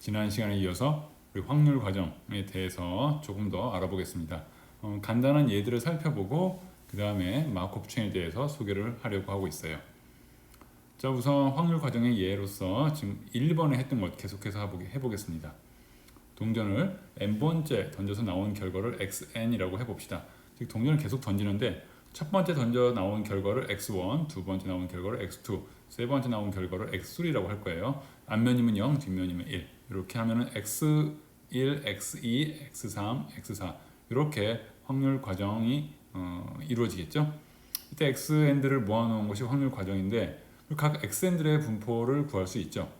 지난 시간에 이어서 우리 확률 과정에 대해서 조금 더 알아보겠습니다. 간단한 예들을 살펴보고 그 다음에 마르코프 체인에 대해서 소개를 하려고 하고 있어요. 자, 우선 확률 과정의 예로서 지금 1번에 했던 것 계속해서 해보겠습니다. 동전을 n번째 던져서 나온 결과를 xn이라고 해봅시다. 즉 동전을 계속 던지는데 첫 번째 던져 나온 결과를 x1, 두 번째 나온 결과를 x2, 세 번째 나온 결과를 x3라고 할 거예요. 앞면이면 0, 뒷면이면 1. 이렇게 하면은 x1, x2, x3, x4 이렇게 확률 과정이 이루어지겠죠. 이때 xn들을 모아놓은 것이 확률 과정인데 각 xn들의 분포를 구할 수 있죠.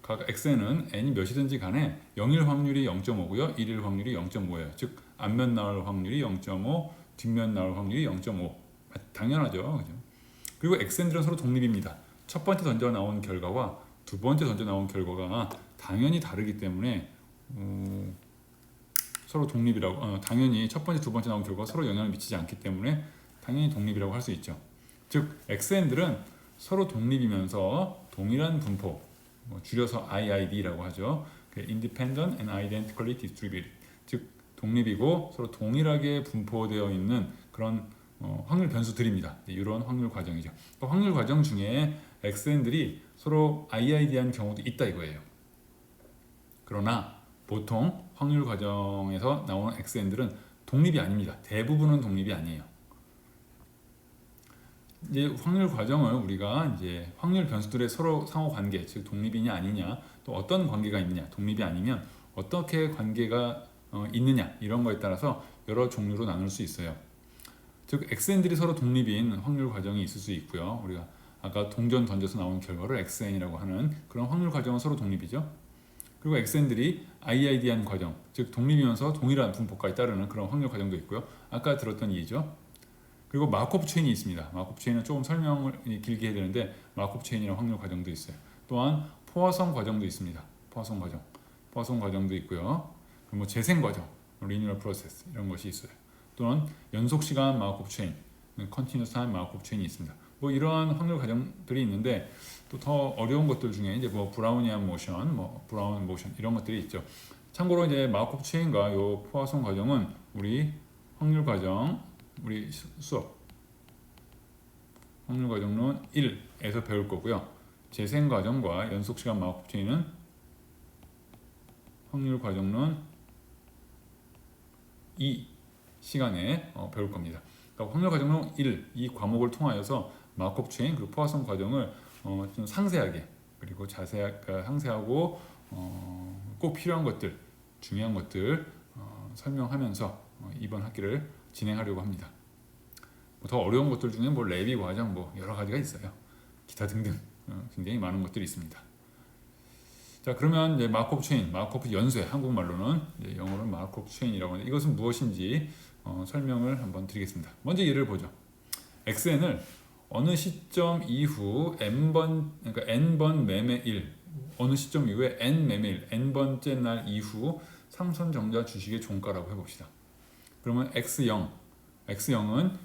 각 xn은 n이 몇이든지 간에 0일 확률이 0.5고요. 1일 확률이 0.5예요. 즉 앞면 나올 확률이 0.5, 뒷면 나올 확률이 0.5. 당연하죠. 그죠? 그리고 xn들은 서로 독립입니다. 첫 번째 던져 나온 결과와 두 번째 던져 나온 결과가 당연히 다르기 때문에 서로 독립이라고 당연히 첫 번째, 두 번째 나온 결과가 서로 영향을 미치지 않기 때문에 당연히 독립이라고 할 수 있죠. 즉 xn들은 서로 독립이면서 동일한 분포, 줄여서 IID라고 하죠. Independent and Identically Distributed. 즉 독립이고 서로 동일하게 분포되어 있는 그런 확률 변수들입니다. 이런 확률 과정이죠. 확률 과정 중에 xn들이 서로 IID한 경우도 있다 이거예요. 그러나 보통 확률 과정에서 나오는 xn들은 독립이 아닙니다. 대부분은 독립이 아니에요. 이제 확률 과정을 우리가 이제 확률 변수들의 서로 상호 관계, 즉 독립이냐 아니냐, 또 어떤 관계가 있느냐, 독립이 아니면 어떻게 관계가 있느냐 이런 거에 따라서 여러 종류로 나눌 수 있어요. 즉 xn들이 서로 독립인 확률 과정이 있을 수 있고요. 우리가 아까 동전 던져서 나온 결과를 xn이라고 하는 그런 확률 과정은 서로 독립이죠. 그리고 xn들이 IID한 과정, 즉 독립이면서 동일한 분포까지 따르는 그런 확률 과정도 있고요. 아까 들었던 예죠. 그리고 마르코프 체인이 있습니다. 마르코프 체인은 조금 설명을 길게 해야 되는데 마르코프 체인이라는 확률 과정도 있어요. 또한 포화성 과정도 있습니다. 포화성 과정도 있고요. 그리고 뭐 재생 과정, 리니어 프로세스 이런 것이 있어요. 또는 연속 시간 마르코프 체인, 컨티뉴스 타임 마르코프 체인이 있습니다. 뭐 이러한 확률 과정들이 있는데 또 더 어려운 것들 중에 이제 뭐 브라우니안 모션, 브라운 모션 이런 것들이 있죠. 참고로 이제 마르코프 체인과 요 포화성 과정은 우리 확률 과정, 우리 수업 확률 과정론 1에서 배울 거고요. 재생 과정과 연속 시간 마르코프 체인은 확률 과정론 2 시간에 배울 겁니다. 그러니까 확률 과정론 1 이 과목을 통하여서 마르코프 체인 그리고 포화성 과정을 좀 상세하게 그리고 상세하고 꼭 필요한 것들, 중요한 것들 설명하면서 이번 학기를 진행하려고 합니다. 더 어려운 것들 중에 뭐 레비 과정 뭐 여러 가지가 있어요. 기타 등등 굉장히 많은 것들이 있습니다. 자, 그러면 이제 마르코프 체인, 마르코프 연쇄, 한국말로는 이제 영어로는 마르코프 체인이라고 하는데 이것은 무엇인지 설명을 한번 드리겠습니다. 먼저 예를 보죠. xn을 어느 시점 이후 n번, 그러니까 n번 매매일, 어느 시점 이후에 n 매매일, n번째 날 이후 삼성전자 주식의 종가라고 해봅시다. 그러면 x0은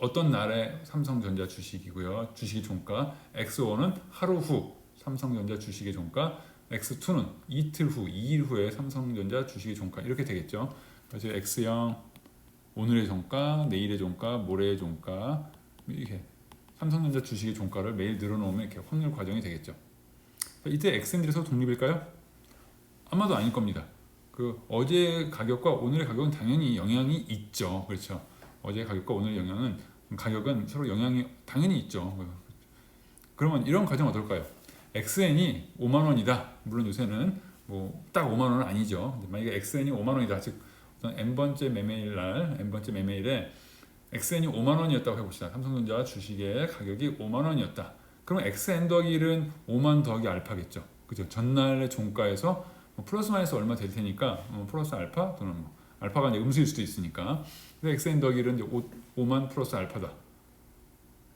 어떤 날의 삼성전자 주식이고요. 주식의 종가. x1은 하루 후 삼성전자 주식의 종가. x2는 이틀 후, 2일 후에 삼성전자 주식의 종가. 이렇게 되겠죠. 그래서 x0 오늘의 종가, 내일의 종가, 모레의 종가 이렇게 삼성전자 주식의 종가를 매일 늘어놓으면 이렇게 확률 과정이 되겠죠. 이때 xn들이 서로 독립일까요? 아마도 아닐 겁니다. 그 어제 가격과 오늘의 가격은 당연히 영향이 있죠. 그렇죠. 어제 가격과 오늘의 가격은 서로 영향이 당연히 있죠. 그러면 이런 과정 어떨까요? xn이 5만 원이다. 물론 요새는 뭐 딱 5만 원은 아니죠. 만약에 xn이 5만 원이다. 즉 n번째 매매일에 xn이 5만 원이었다고 해봅시다. 삼성전자 주식의 가격이 5만 원이었다. 그럼 xn 더하기 1은 5만 더하기 알파겠죠. 그죠? 전날의 종가에서 플러스 마이너스 얼마 될 테니까 플러스 알파 또는 알파가 이제 음수일 수도 있으니까 xn 더하기 1은 이제 5만 플러스 알파다.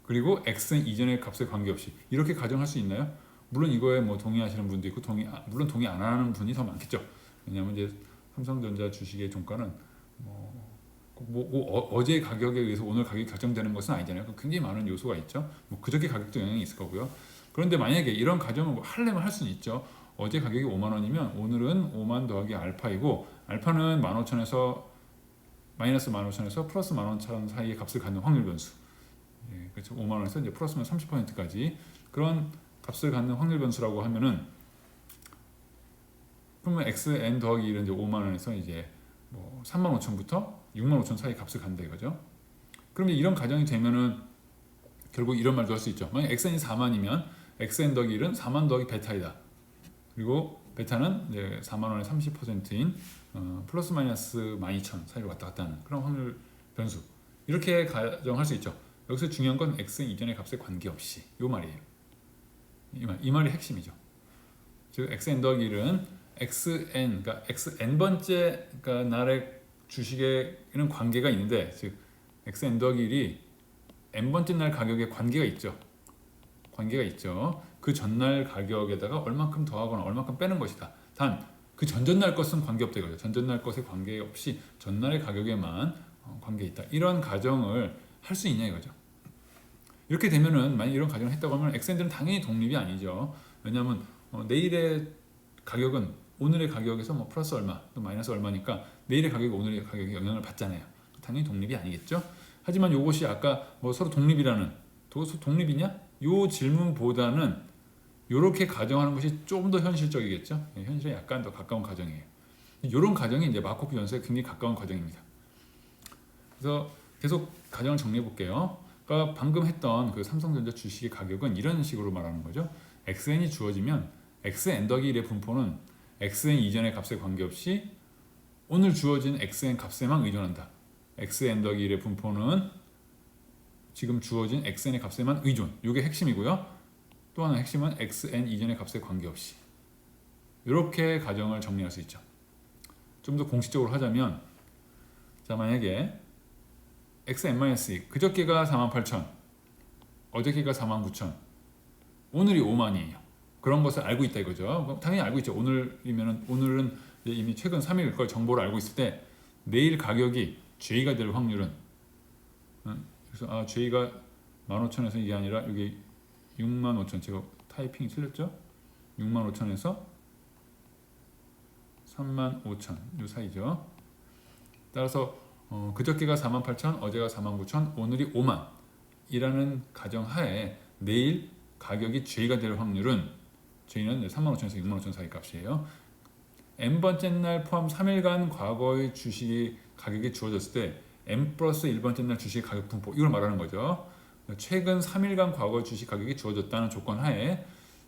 그리고 xn 이전의 값에 관계없이 이렇게 가정할 수 있나요? 물론 이거에 뭐 동의하시는 분도 있고 물론 동의 안 하는 분이 더 많겠죠. 왜냐하면 이제 삼성전자 주식의 종가는 어제 가격에 의해서 오늘 가격이 결정되는 것은 아니잖아요. 굉장히 많은 요소가 있죠. 그저께 가격도 영향이 있을 거고요. 그런데 만약에 이런 가정을 하려면 할 수는 있죠. 어제 가격이 5만 원이면 오늘은 5만 더하기 알파이고 알파는 15,000에서 마이너스 15,000에서 플러스 15,000 사이의 값을 갖는 확률 변수. 예, 그렇죠. 5만 원에서 이제 플러스면 30%까지 그런 값을 갖는 확률 변수라고 하면은 그러면 xn 더하기 1은 이제 5만 원에서 이제 뭐 3만 5천부터 6만 5천 사이 값을 간다 이거죠. 그러면 이런 가정이 되면은 결국 이런 말도 할 수 있죠. 만약 xn이 4만이면 xn 더하기 1은 4만 더하기 베타이다. 그리고 베타는 이제 4만 원의 30%인 플러스 마이너스 12,000 사이로 왔다 갔다 하는 그런 확률 변수. 이렇게 가정할 수 있죠. 여기서 중요한 건 xn 이전의 값에 관계없이 이 말이에요. 이 말이 핵심이죠. 즉 xn 더하기 1은 xn, 그러니까 xn번째 그러니까 날의 주식에는 관계가 있는데 즉 xn 더하기 1이 n번째 날 가격에 관계가 있죠. 관계가 있죠. 그 전날 가격에다가 얼만큼 더하거나 얼만큼 빼는 것이다. 단 그 전전날 것은 관계없다 이거죠. 전전날 것에 관계없이 전날의 가격에만 관계 있다. 이런 가정을 할 수 있냐 이거죠. 이렇게 되면은 만약 이런 가정을 했다고 하면 xn들은 당연히 독립이 아니죠. 왜냐하면 내일의 가격은 오늘의 가격에서 뭐 플러스 얼마 또 마이너스 얼마니까 내일의 가격이 오늘의 가격에 영향을 받잖아요. 당연히 독립이 아니겠죠. 하지만 이것이 아까 뭐 서로 독립이라는 독립이냐? 요 질문보다는 이렇게 가정하는 것이 좀 더 현실적이겠죠. 현실에 약간 더 가까운 가정이에요. 이런 가정이 이제 마코프 연수에 굉장히 가까운 가정입니다. 그래서 계속 가정을 정리해 볼게요. 그러니까 방금 했던 그 삼성전자 주식의 가격은 이런 식으로 말하는 거죠. xn이 주어지면 xn 더하기 1의 분포는 xn 이전의 값에 관계없이 오늘 주어진 xn 값에만 의존한다. xn 더하기 1의 분포는 지금 주어진 xn의 값에만 의존. 이게 핵심이고요. 또 하나 핵심은 xn 이전의 값에 관계없이 이렇게 가정을 정리할 수 있죠. 좀 더 공식적으로 하자면 자 만약에 xn-2 그저께가 48,000 어저께가 49,000 오늘이 5만이에요. 그런 것을 알고 있다 이거죠. 당연히 알고 있죠. 오늘은 이미 최근 3일 걸 정보를 알고 있을 때 내일 가격이 J가 될 확률은 그래서 J가 15,000에서 이게 아니라 여기 65,000 제가 타이핑이 틀렸죠? 65,000에서 35,000 이 사이죠. 따라서 그저께가 48,000 어제가 49,000 오늘이 5만 이라는 가정하에 내일 가격이 J가 될 확률은 J는 35,000에서 65,000 사이 값이에요. n번째 날 포함 3일간 과거의 주식이 가격이 주어졌을 때 n 플러스 1번째 날 주식의 가격 분포 이걸 말하는 거죠. 최근 3일간 과거 주식 가격이 주어졌다는 조건 하에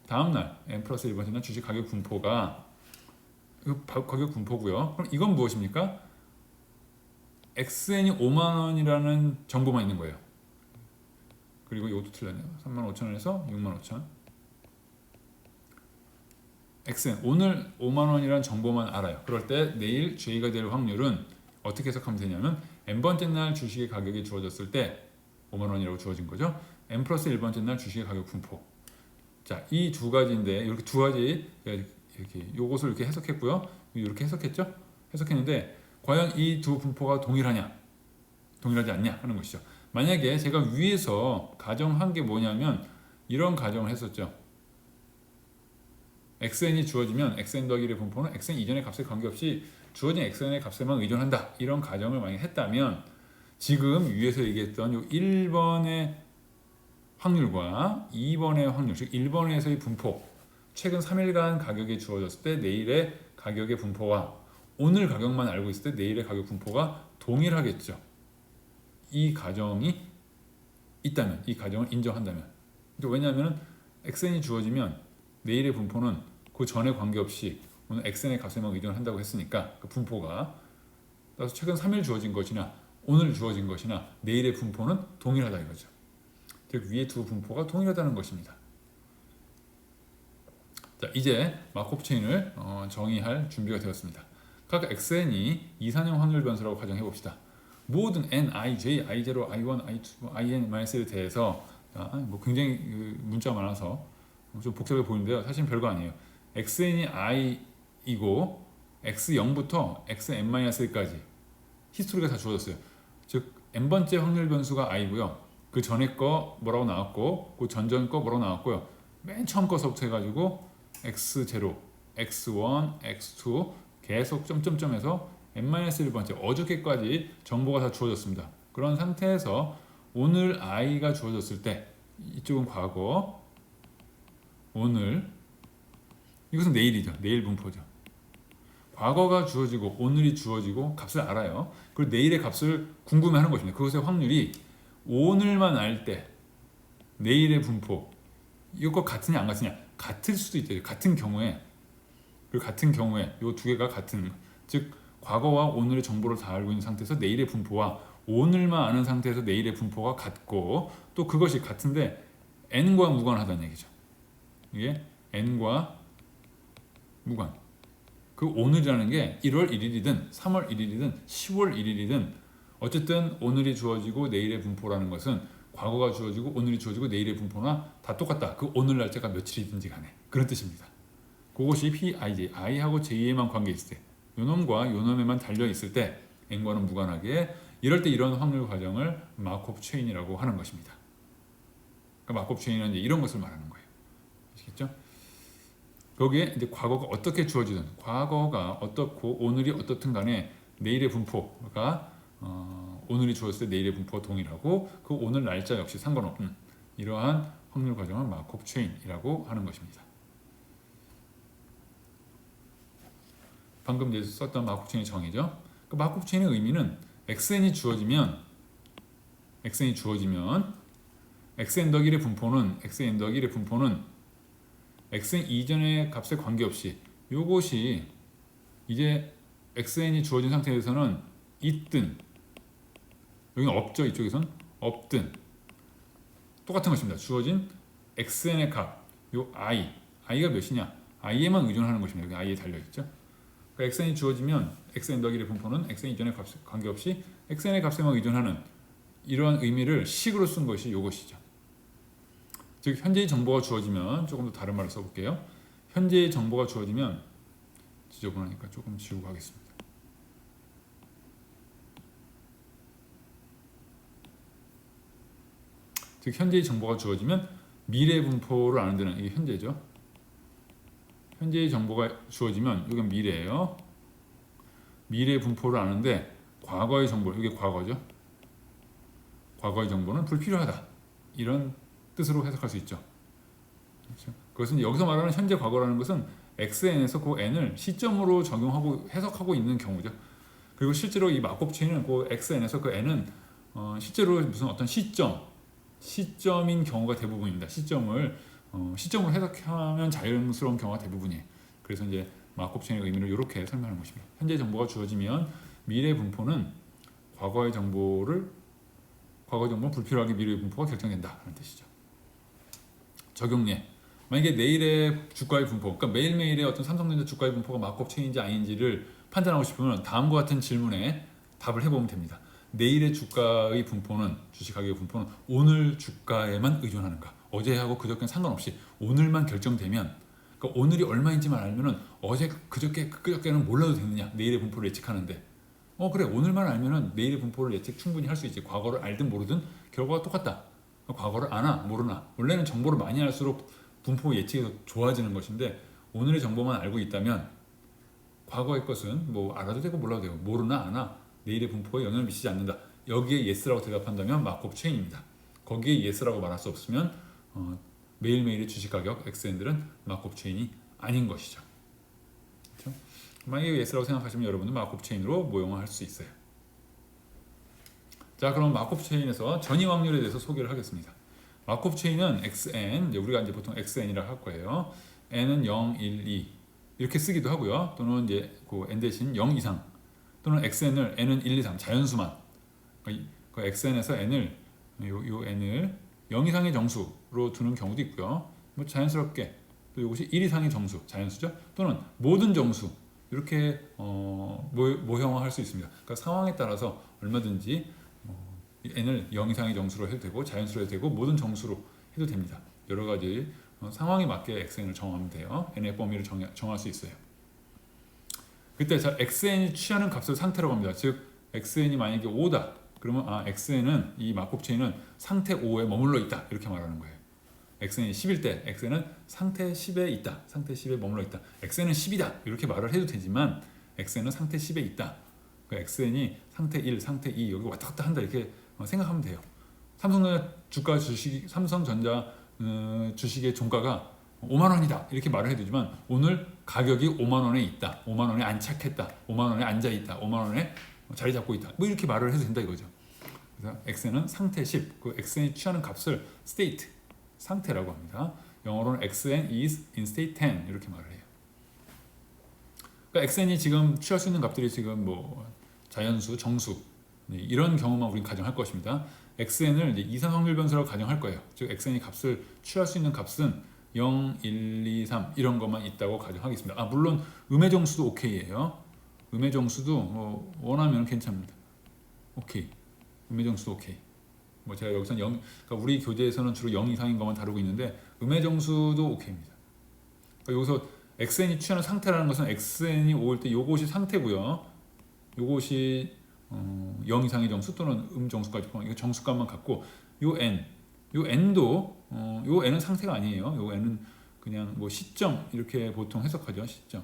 다음날 n 플러스 1번째 날 주식 가격 분포가 가격 분포고요. 그럼 이건 무엇입니까? xn이 5만 원이라는 정보만 있는 거예요. 그리고 이것도 틀렸네요. 35,000원에서 65,000 xn 오늘 5만 원이라는 정보만 알아요. 그럴 때 내일 J가 될 확률은 어떻게 해석하면 되냐면 n번째 날 주식의 가격이 주어졌을 때 5만 원이라고 주어진 거죠. n 플러스 1번째 날 주식의 가격 분포. 자, 이 두 가지인데 이렇게 두 가지 이렇게 요것을 이렇게 해석했고요. 이렇게 해석했죠? 해석했는데 과연 이 두 분포가 동일하냐? 동일하지 않냐 하는 것이죠. 만약에 제가 위에서 가정한 게 뭐냐면 이런 가정을 했었죠. xn이 주어지면 xn 더하기 1의 분포는 xn 이전의 값에 관계없이 주어진 xn의 값에만 의존한다. 이런 가정을 만약 했다면 지금 위에서 얘기했던 요 1번의 확률과 2번의 확률, 즉 1번에서의 분포, 최근 3일간 가격이 주어졌을 때 내일의 가격의 분포와 오늘 가격만 알고 있을 때 내일의 가격 분포가 동일하겠죠. 이 가정이 있다면, 이 가정을 인정한다면. 왜냐하면 xn이 주어지면 내일의 분포는 그 전에 관계없이 오늘 xn의 값에만 의존한다고 했으니까 그 분포가 따라서 최근 3일 주어진 것이나 오늘 주어진 것이나 내일의 분포는 동일하다 이거죠. 즉 위의 두 분포가 동일하다는 것입니다. 자, 이제 마코프 체인을 정의할 준비가 되었습니다. 각 xn이 이산형 확률 변수라고 가정해 봅시다. 모든 n, i, j, i0, i1, i2, in-1에 대해서 뭐 굉장히 문자가 많아서 좀 복잡해 보이는데요. 사실 별거 아니에요. xn이 i이고 x0부터 xn-1까지 히스토리가 다 주어졌어요. 즉 n번째 확률 변수가 i고요. 그 전에 거 뭐라고 나왔고 그 전전 거 뭐라고 나왔고요. 맨 처음 거서부터 해가지고 x0, x1, x2 계속 점점점에서 n-1번째 어저께까지 정보가 다 주어졌습니다. 그런 상태에서 오늘 i가 주어졌을 때 이쪽은 과거, 오늘 이것은 내일이죠. 내일 분포죠. 과거가 주어지고 오늘이 주어지고 값을 알아요. 그리고 내일의 값을 궁금해하는 것입니다. 그것의 확률이 오늘만 알 때 내일의 분포 이것과 같으냐 안 같으냐 같을 수도 있죠. 같은 경우에 이 두 개가 같은 즉 과거와 오늘의 정보를 다 알고 있는 상태에서 내일의 분포와 오늘만 아는 상태에서 내일의 분포가 같고 또 그것이 같은데 n과 무관하다는 얘기죠. 이게 n과 무관. 그 오늘이라는 게 1월 1일이든 3월 1일이든 10월 1일이든 어쨌든 오늘이 주어지고 내일의 분포라는 것은 과거가 주어지고 오늘이 주어지고 내일의 분포나 다 똑같다. 그 오늘 날짜가 며칠이든지 간에 그런 뜻입니다. 그것이 PIJ, I하고 J에만 관계 있을 때 요놈과 요놈에만 달려 있을 때 n과는 무관하게 이럴 때 이런 확률 과정을 마코브 체인이라고 하는 것입니다. 그러니까 마코브 체인은 이제 이런 것을 말하는 거예요. 아시겠죠? 거기에 이제 과거가 어떻게 주어지든 과거가 어떻고 오늘이 어떻든 간에 내일의 분포가 오늘이 주어졌을 때 내일의 분포가 동일하고 그 오늘 날짜 역시 상관없는 이러한 확률 과정을 마코브 체인이라고 하는 것입니다. 방금 이제 썼던 마코브 체인의 정의죠. 그 마코브 체인의 의미는 xn이 주어지면 xn 더하기 1의 분포는 xn 이전의 값에 관계없이 이것이 이제 xn이 주어진 상태에서는 있든 여기는 없죠. 이쪽에선 없든 똑같은 것입니다. 주어진 xn의 값, 요 i가 몇이냐? i에만 의존하는 것입니다. 여기 i에 달려있죠. 그러니까 xn이 주어지면 xn 더하기 1의 분포는 xn 이전의 값에 관계없이 xn의 값에만 의존하는 이러한 의미를 식으로 쓴 것이 이것이죠. 즉 현재의 정보가 주어지면 조금 더 다른 말을 써볼게요. 현재의 정보가 주어지면 지저분하니까 조금 지우고 하겠습니다. 즉 현재의 정보가 주어지면 미래 분포를 아는 데는 이게 현재죠. 현재의 정보가 주어지면 이건 미래예요. 미래 분포를 아는데 과거의 정보, 이게 과거죠. 과거의 정보는 불필요하다. 이런 뜻으로 해석할 수 있죠. 그렇죠? 그것은 여기서 말하는 현재 과거라는 것은 xn에서 그 n을 시점으로 적용하고 해석하고 있는 경우죠. 그리고 실제로 이 마코브 체인은 그 xn에서 그 n은 실제로 무슨 어떤 시점인 경우가 대부분입니다. 시점으로 해석하면 자연스러운 경우가 대부분이에요. 그래서 이제 마코브 체인의 의미를 이렇게 설명하는 것입니다. 현재 정보가 주어지면 미래 분포는 과거의 정보는 불필요하게 미래 분포가 결정된다 하는 뜻이죠. 적용예. 만약에 내일의 주가의 분포, 그러니까 매일매일의 어떤 삼성전자 주가의 분포가 마코브 체인인지 아닌지를 판단하고 싶으면 다음과 같은 질문에 답을 해보면 됩니다. 내일의 주가의 분포는 주식 가격의 분포는 오늘 주가에만 의존하는가? 어제하고 그저께는 상관없이 오늘만 결정되면, 그러니까 오늘이 얼마인지만 알면은 어제 그저께는 몰라도 되느냐? 내일의 분포를 예측하는데, 그래 오늘만 알면은 내일의 분포를 예측 충분히 할 수 있지. 과거를 알든 모르든 결과가 똑같다. 과거를 아나 모르나. 원래는 정보를 많이 알수록 분포 예측이 더 좋아지는 것인데 오늘의 정보만 알고 있다면 과거의 것은 뭐 알아도 되고 몰라도 되고 모르나 아나 내일의 분포에 영향을 미치지 않는다. 여기에 yes라고 대답한다면 마코브 체인입니다. 거기에 yes라고 말할 수 없으면 매일매일의 주식가격 XN들은 마코브 체인이 아닌 것이죠. 그렇죠? 만약에 yes라고 생각하시면 여러분은 마코브 체인으로 모형화할 수 있어요. 자, 그럼 마코브 체인에서 전이 확률에 대해서 소개를 하겠습니다. 마코브 체인은 XN, 우리가 이제 보통 XN이라고 할 거예요. N은 0, 1, 2 이렇게 쓰기도 하고요. 또는 이제 그 N 대신 0 이상 또는 XN을 N은 1, 2, 3 자연수만. 그 XN에서 N을 요 N을 0 이상의 정수로 두는 경우도 있고요. 뭐 자연스럽게 또 이것이 1 이상의 정수 자연수죠. 또는 모든 정수 이렇게 모형화할 수 있습니다. 그러니까 상황에 따라서 얼마든지 n을 0 이상의 정수로 해도 되고 자연수로 해도 되고 모든 정수로 해도 됩니다. 여러 가지 상황에 맞게 xn을 정하면 돼요. n의 범위를 정할 수 있어요. 그때 자 xn이 취하는 값을 상태라고 합니다. 즉 xn이 만약에 5다. 그러면 xn은 이 마코브 체인은 상태 5에 머물러 있다. 이렇게 말하는 거예요. xn이 10일 때 xn은 상태 10에 있다. 상태 10에 머물러 있다. xn은 10이다. 이렇게 말을 해도 되지만 xn은 상태 10에 있다. 그러니까 xn이 상태 1, 상태 2 여기 왔다 갔다 한다 이렇게 생각하면 돼요. 삼성전자 주식의 종가가 5만 원이다 이렇게 말을 해도 되지만 오늘 가격이 5만 원에 있다. 5만 원에 안착했다. 5만 원에 앉아 있다. 5만 원에 자리 잡고 있다. 뭐 이렇게 말을 해도 된다 이거죠. 그래서 xn은 상태 10, 그 xn이 취하는 값을 state, 상태라고 합니다. 영어로는 xn is in state 10 이렇게 말을 해요. 그러니까 xn이 지금 취할 수 있는 값들이 지금 뭐 자연수, 정수 이런 경우만 우리는 가정할 것입니다. xn을 이제 이산 확률 변수라고 가정할 거예요. 즉 xn이 값을 취할 수 있는 값은 0, 1, 2, 3 이런 것만 있다고 가정하겠습니다. 물론 음의 정수도 오케이예요. 음의 정수도 원하면 괜찮습니다. 오케이. 음의 정수도 오케이. 뭐 제가 여기서 그러니까 우리 교재에서는 주로 0 이상인 것만 다루고 있는데 음의 정수도 오케이입니다. 그러니까 여기서 xn이 취하는 상태라는 것은 xn이 올 때 요것이 상태고요. 요것이 0 이상의 정수 또는 정수까지 포함. 이거 정수값만 갖고 요 n도 요 n은 상태가 아니에요. 요 n은 그냥 뭐 시점 이렇게 보통 해석하죠. 시점.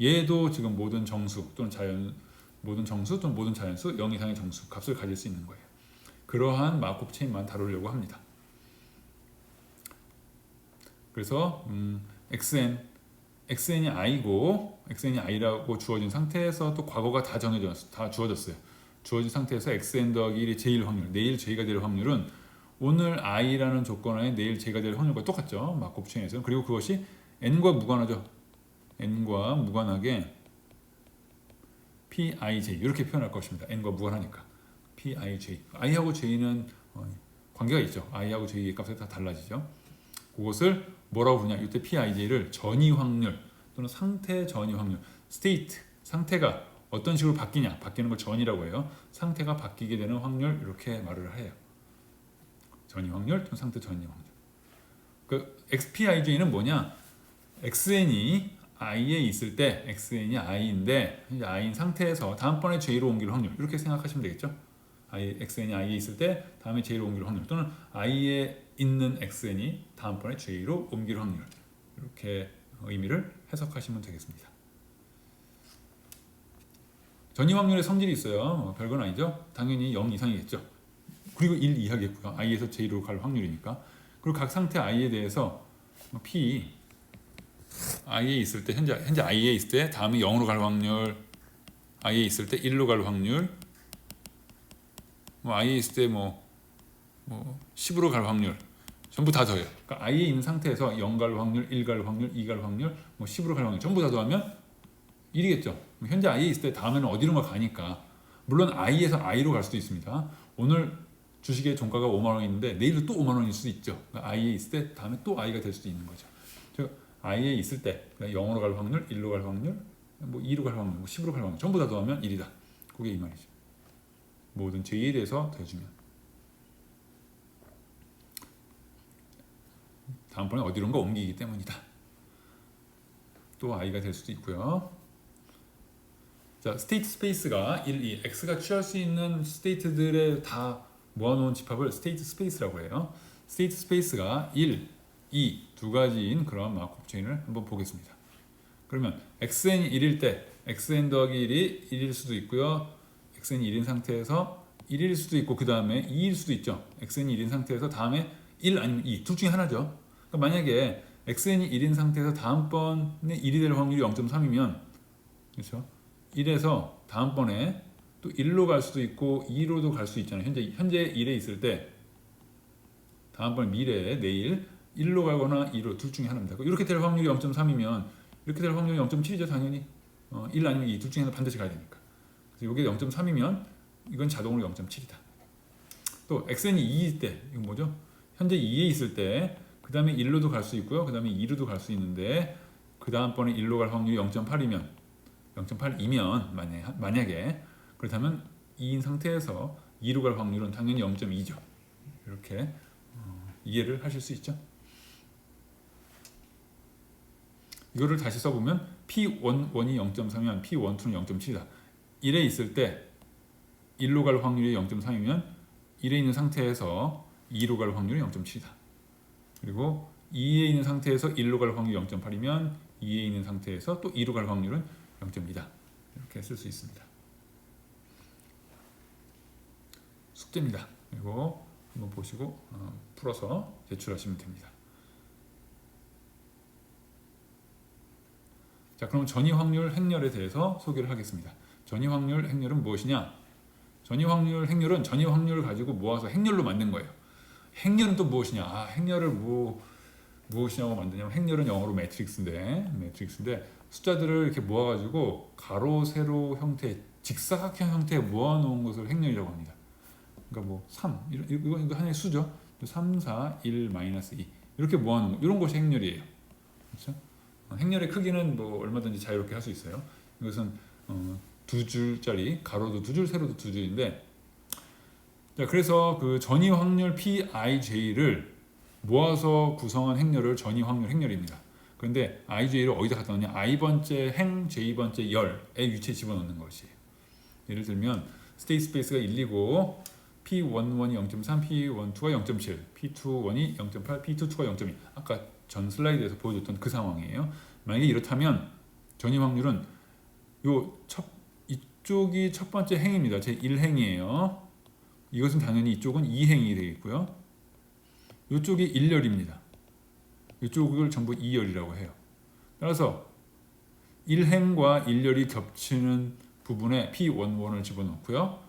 얘도 지금 모든 정수 또는 모든 정수 또는 모든 자연수 0 이상의 정수 값을 가질 수 있는 거예요. 그러한 마법 체인만 다루려고 합니다. 그래서 xn이 i고 xn이 i라고 주어진 상태에서 또 과거가 다 주어졌어요. 주어진 상태에서 xn 더하기 1이 제일 확률, 내일 j가 될 확률은 오늘 i라는 조건 하에 내일 j가 될 확률과 똑같죠. 마법 체인에서는. 그리고 그것이 n과 무관하죠. n과 무관하게 pij 이렇게 표현할 것입니다. n과 무관하니까 pij. i하고 j는 관계가 있죠. i하고 j의 값이 다 달라지죠. 그것을 뭐라고 부르냐? 이때 pij를 전이 확률 또는 상태 전이 확률, state 상태가 어떤 식으로 바뀌냐? 바뀌는 걸 전이라고 해요. 상태가 바뀌게 되는 확률 이렇게 말을 해요. 전이 확률 또는 상태 전이 확률. 그 xpij는 뭐냐? xn이 i에 있을 때 xn이 i인데 이제 i인 상태에서 다음번에 j로 옮길 확률 이렇게 생각하시면 되겠죠. xn이 i에 있을 때 다음에 j로 옮길 확률 또는 i에 있는 xn이 다음번에 j로 옮길 확률 이렇게 의미를 해석하시면 되겠습니다. 전이 확률의 성질이 있어요. 별건 아니죠. 당연히 0 이상이겠죠. 그리고 1 이하겠고요. i에서 j로 갈 확률이니까. 그리고 각 상태 i에 대해서 p i에 있을 때 현재 i에 있을 때 다음에 0으로 갈 확률, i에 있을 때 1로 갈 확률, i에 있을 때 10으로 갈 확률 전부 다 더해요. 그러니까 i에 있는 상태에서 0 갈 확률, 1 갈 확률, 2 갈 확률, 10으로 갈 확률 전부 다 더하면 1이겠죠. 현재 i에 있을 때 다음에는 어디론가 가니까 물론 i에서 i로 갈 수도 있습니다. 오늘 주식의 종가가 5만 원인데 내일도 또 5만 원일 수도 있죠. 그러니까 i에 있을 때 다음에 또 i가 될 수도 있는 거죠. 즉 i에 있을 때 0으로 갈 확률, 1로 갈 확률, 2로 갈 확률, 10으로 갈 확률 전부 다 더하면 1이다. 그게 이 말이죠. 모든 j에 대해서 더해주면 다음번에 어디론가 옮기기 때문이다. 또 i가 될 수도 있고요. 자, state space가 1, 2, x가 취할 수 있는 state들을 다 모아놓은 집합을 state space라고 해요. state space가 1, 2 두 가지인 그런 마법 체인을 한번 보겠습니다. 그러면 xn이 1일 때 xn 더하기 1이 1일 수도 있고요. xn이 1인 상태에서 1일 수도 있고 그 다음에 2일 수도 있죠. xn이 1인 상태에서 다음에 1 아니면 2 둘 중에 하나죠. 그러니까 만약에 xn이 1인 상태에서 다음번에 1이 될 확률이 0.3이면 그렇죠? 1에서 다음번에 또 1로 갈 수도 있고 2로도 갈 수 있잖아요. 현재 1에 있을 때 다음번에 미래에 내일 1로 가거나 2로 둘 중에 하나입니다. 이렇게 될 확률이 0.3이면 이렇게 될 확률이 0.7이죠. 당연히 1 아니면 2 둘 중에 하나 반드시 가야 되니까. 그래서 이게 0.3이면 이건 자동으로 0.7이다. 또 xn이 2일 때 이건 뭐죠? 현재 2에 있을 때 그 다음에 1로도 갈 수 있고요. 그 다음에 2로도 갈 수 있는데 그 다음번에 1로 갈 확률이 0.8이면 0.8이면 만약에 그렇다면 2인 상태에서 2로 갈 확률은 당연히 0.2죠. 이렇게 이해를 하실 수 있죠. 이거를 다시 써보면 P11이 0.3이면 P12는 0.7이다. 1에 있을 때 1로 갈 확률이 0.3이면 1에 있는 상태에서 2로 갈 확률이 0.7이다. 그리고 2에 있는 상태에서 1로 갈 확률이 0.8이면 2에 있는 상태에서 또 2로 갈 확률은 0.2다. 이렇게 쓸 수 있습니다. 숙제입니다. 그리고 한번 보시고 풀어서 제출하시면 됩니다. 자, 그럼 전위 확률 행렬에 대해서 소개를 하겠습니다. 전위 확률 행렬은 무엇이냐? 전위 확률 행렬은 전위 확률을 가지고 모아서 행렬로 만든 거예요. 행렬은 또 무엇이냐? 행렬을 무엇이냐고 만드냐면 행렬은 영어로 매트릭스인데 숫자들을 이렇게 모아가지고 가로, 세로 형태, 직사각형 형태에 모아놓은 것을 행렬이라고 합니다. 그러니까 뭐 3, 이거 하나의 수죠. 3, 4, 1, 마이너스 2 이렇게 모아놓은 거, 이런 것이 행렬이에요. 그렇죠? 행렬의 크기는 뭐 얼마든지 자유롭게 할 수 있어요. 이것은 두 줄짜리, 가로도 두 줄, 세로도 두 줄인데, 자, 그래서 그 전위 확률 PIJ를 모아서 구성한 행렬을 전위 확률 행렬입니다. 그런데 IJ를 어디다 갖다 놓냐? i번째 행, j번째 열의 위치에 집어넣는 것이에요. 예를 들면 스테이트 스페이스가 1이고 P11이 0.3, P12가 0.7, P21이 0.8, P22가 0.2. 아까 전 슬라이드에서 보여줬던 그 상황이에요. 만약에 이렇다면 전위 확률은 이쪽이 첫 번째 행입니다. 제 1행이에요. 이것은 당연히 이쪽은 2행이 되겠고요. 이쪽이 1열입니다. 이쪽을 전부 2열이라고 해요. 따라서 1행과 1열이 겹치는 부분에 P11을 집어넣고요.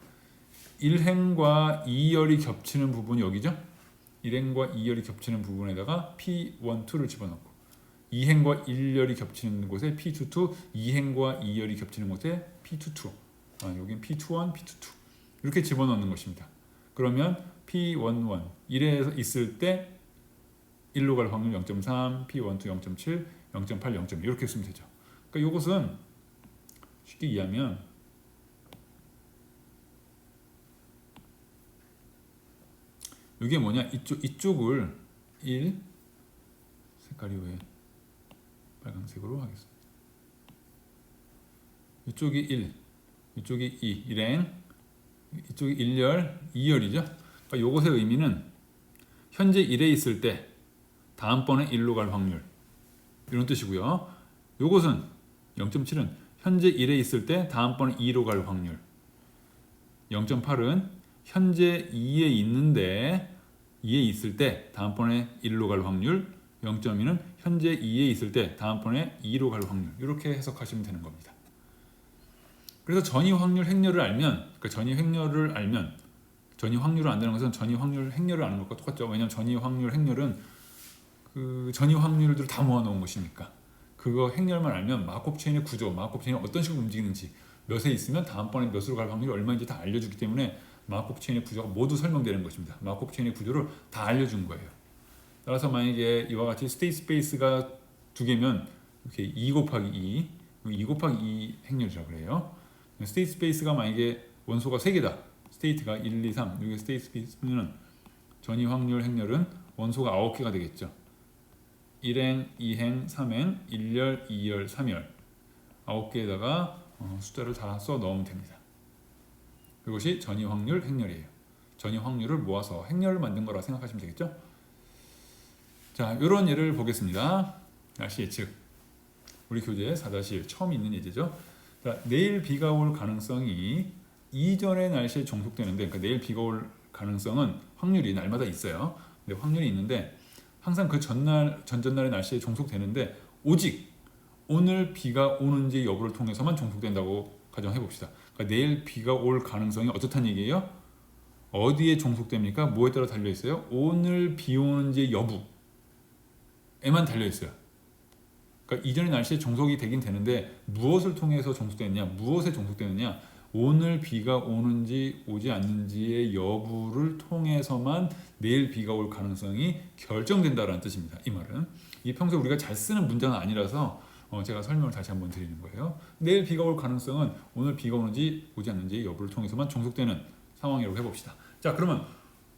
1행과 2열이 겹치는 부분이 여기죠. 1행과 2열이 겹치는 부분에다가 P12를 집어넣고 2행과 1열이 겹치는 곳에 P22, 2행과 2열이 겹치는 곳에 P22, 여긴 P21, P22 이렇게 집어넣는 것입니다. 그러면 P11, 1에서 있을 때 1로 갈 확률 0.3, P12 0.7, 0.8, 0.2 이렇게 쓰면 되죠. 그러니까 이것은 쉽게 이해하면 이게 뭐냐, 이쪽을 1, 색깔이 왜 빨간색으로 하겠습니다. 이쪽이 1, 이쪽이 2, 1행, 이쪽이 1열, 2열이죠. 그러니까 이것의 의미는 현재 1에 있을 때 다음번에 1로 갈 확률 이런 뜻이고요. 이것은 0.7은 현재 1에 있을 때 다음번에 2로 갈 확률, 0.8은 현재 2에 있는데 2에 있을 때 다음번에 1로 갈 확률, 0.2는 현재 2에 있을 때 다음번에 2로 갈 확률 이렇게 해석하시면 되는 겁니다. 그래서 전위 확률 행렬을 알면, 전위 확률을 안다는 것은 전위 확률 행렬을 아는 것과 똑같죠. 왜냐하면 전위 확률 행렬은 그 전위 확률들을 다 모아놓은 것이니까 그거 행렬만 알면 마콥 체인의 구조, 마콥 체인이 어떤 식으로 움직이는지, 몇에 있으면 다음번에 몇으로 갈 확률이 얼마인지 다 알려주기 때문에 마콥 체인의 구조가 모두 설명되는 것입니다. 마콥 체인의 구조를 다 알려준 거예요. 따라서 만약에 이와 같이 스테이트 스페이스가 두 개면 이렇게 2 곱하기 2 곱하기 2 행렬이라고 그래요. 스테이트 스페이스가 만약에 원소가 3개다. 스테이트가 1, 2, 3. 여기 스테이트 스페이스는 전위 확률 행렬은 원소가 9개가 되겠죠. 1행, 2행, 3행, 1열, 2열, 3열 9개에다가 숫자를 다 써 넣으면 됩니다. 이것이 전위 확률 행렬이에요. 전위 확률을 모아서 행렬을 만든 거라 생각하시면 되겠죠. 자, 이런 예를 보겠습니다. 날씨 예측. 우리 교재 4-1 처음 있는 예제죠. 자, 내일 비가 올 가능성이 이전의 날씨에 종속되는데, 그러니까 내일 비가 올 가능성은 확률이 날마다 있어요. 근데 확률이 있는데 항상 그 전전날의 날씨에 종속되는데 오직 오늘 비가 오는지 여부를 통해서만 종속된다고 가정해 봅시다. 그러니까 내일 비가 올 가능성이 어떻다는 얘기예요? 어디에 종속됩니까? 뭐에 따라 달려 있어요? 오늘 비 오는지 여부에만 달려 있어요. 그러니까 이전의 날씨에 종속이 되긴 되는데 무엇을 통해서 종속되느냐, 무엇에 종속되느냐, 오늘 비가 오는지 오지 않는지의 여부를 통해서만 내일 비가 올 가능성이 결정된다라는 뜻입니다. 이 말은 평소에 우리가 잘 쓰는 문장은 아니라서 제가 설명을 다시 한번 드리는 거예요. 내일 비가 올 가능성은 오늘 비가 오는지 오지 않는지의 여부를 통해서만 종속되는 상황이라고 해봅시다. 자, 그러면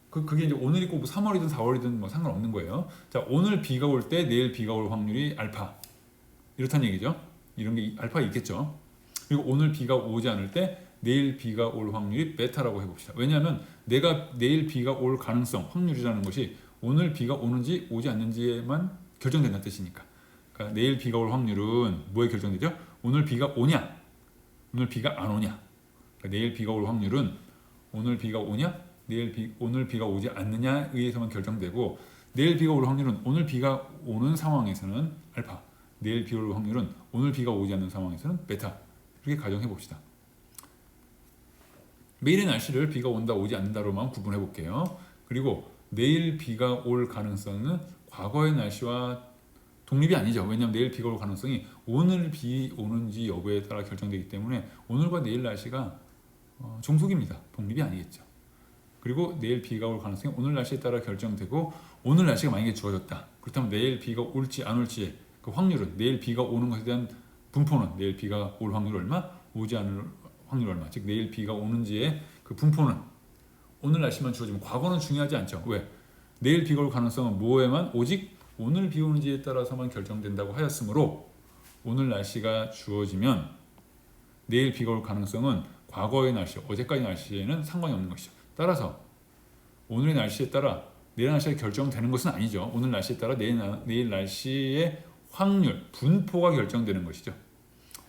그게 이제 오늘이 꼭 3월이든 4월이든 뭐 상관없는 거예요. 자, 오늘 비가 올 때 내일 비가 올 확률이 알파, 이렇다는 얘기죠. 이런 게 알파가 있겠죠. 그리고 오늘 비가 오지 않을 때 내일 비가 올 확률이 베타라고 해봅시다. 왜냐하면 내가 내일 비가 올 가능성, 확률이라는 것이 오늘 비가 오는지 오지 않는지에만 결정된다는 뜻이니까. 그러니까 내일 비가 올 확률은 뭐에 결정되죠? 오늘 비가 오냐, 오늘 비가 안 오냐. 그러니까 내일 비가 올 확률은 오늘 비가 오냐, 오늘 비가 오지 않느냐에 의해서만 결정되고, 내일 비가 올 확률은 오늘 비가 오는 상황에서는 알파, 내일 비가 올 확률은 오늘 비가 오지 않는 상황에서는 베타. 이렇게 가정해 봅시다. 매일의 날씨를 비가 온다 오지 않는다로만 구분해 볼게요. 그리고 내일 비가 올 가능성은 과거의 날씨와 독립이 아니죠. 왜냐하면 내일 비가 올 가능성이 오늘 비 오는지 여부에 따라 결정되기 때문에 오늘과 내일 날씨가 종속입니다. 독립이 아니겠죠. 그리고 내일 비가 올 가능성이 오늘 날씨에 따라 결정되고, 오늘 날씨가 만약에 좋아졌다. 그렇다면 내일 비가 올지 안 올지의 그 확률은, 내일 비가 오는 것에 대한 분포는, 내일 비가 올 확률 얼마, 오지 않을 확률 얼마, 즉 내일 비가 오는지의 그 분포는 오늘 날씨만 주어지면 과거는 중요하지 않죠. 왜? 내일 비가 올 가능성은 뭐에만, 오직 오늘 비 오는지에 따라서만 결정된다고 하였으므로 오늘 날씨가 주어지면 내일 비가 올 가능성은 과거의 날씨, 어제까지 날씨에는 상관이 없는 것이죠. 따라서 오늘의 날씨에 따라 내일 날씨가 결정되는 것은 아니죠. 오늘 날씨에 따라 내일 날씨의 확률, 분포가 결정되는 것이죠.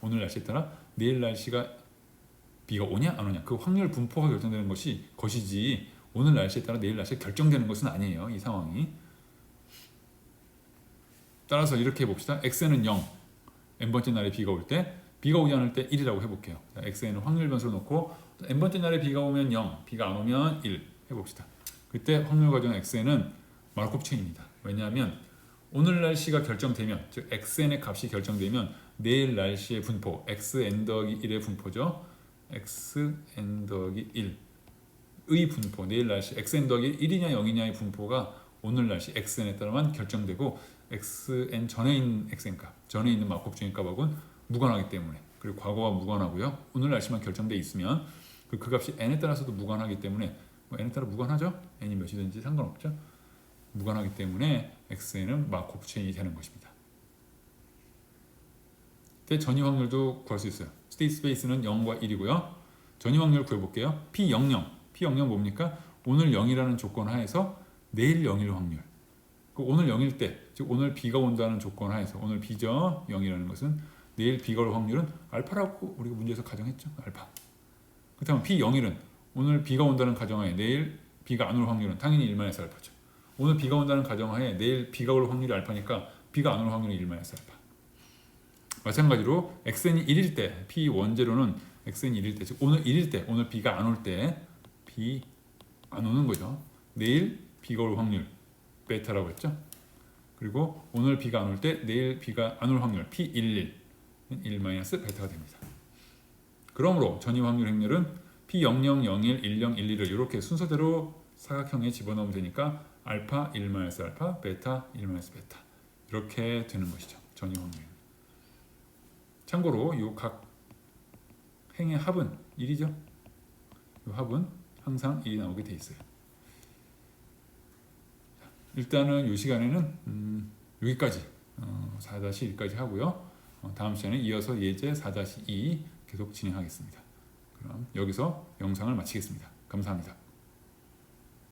오늘 날씨에 따라 내일 날씨가 비가 오냐 안 오냐, 그 확률 분포가 결정되는 것이지 오늘 날씨에 따라 내일 날씨가 결정되는 것은 아니에요. 이 상황이. 따라서 이렇게 해봅시다. x는 0, n번째 날에 비가 올 때, 비가 오지 않을 때 1이라고 해볼게요. 자, x에는 확률 변수를 놓고 n번째 날에 비가 오면 0, 비가 안 오면 1 해봅시다. 그때 확률 과정 xn은 마르코프 체인입니다. 왜냐하면 오늘 날씨가 결정되면, 즉 xn의 값이 결정되면 내일 날씨의 분포, xn 더하기 1의 분포죠. xn 더하기 1의 분포, 내일 날씨 xn 더하기 1이냐 0이냐의 분포가 오늘 날씨 xn에 따라만 결정되고, xn 전에 있는 xn 값, 전에 있는 마르코프 체인 값하고는 무관하기 때문에, 그리고 과거와 무관하고요. 오늘 날씨만 결정돼 있으면 그 값이 n에 따라서도 무관하기 때문에, n에 따라 무관하죠. n이 몇이든지 상관없죠. 무관하기 때문에 xn은 마르코프 체인이 되는 것입니다. 때 전이 확률도 구할 수 있어요. 스테이트 스페이스는 0과 1이고요. 전이 확률 구해볼게요. P00 뭡니까? 오늘 0이라는 조건 하에서 내일 0일 확률. 그 오늘 0일 때, 즉 오늘 비가 온다는 조건 하에서, 오늘 비죠. 0이라는 것은 내일 비가 올 확률은 알파라고 우리가 문제에서 가정했죠. 알파. 그렇다면 P01은 오늘 비가 온다는 가정하에 내일 비가 안 올 확률은 당연히 1-알파죠. 오늘 비가 온다는 가정하에 내일 비가 올 확률이 알파니까 비가 안 올 확률은 1-알파. 마찬가지로 xn이 1일 때, P10는 xn이 1일 때, 즉 오늘 1일 때, 오늘 비가 안 올 때, 비 안 오는 거죠. 내일 비가 올 확률 베타라고 했죠. 그리고 오늘 비가 안 올 때, 내일 비가 안 올 확률 P11은 1-베타가 됩니다. 그러므로 전이 확률 행렬은 P00, 01, 10, 12를 이렇게 순서대로 사각형에 집어넣으면 되니까 알파 1-알파, 베타 1-베타 이렇게 되는 것이죠. 전이 확률. 참고로 이 각 행의 합은 1이죠. 이 합은 항상 1이 나오게 돼 있어요. 일단은 이 시간에는 여기까지 4-1까지 하고요. 다음 시간에 이어서 예제 4-2 계속 진행하겠습니다. 그럼 여기서 영상을 마치겠습니다. 감사합니다.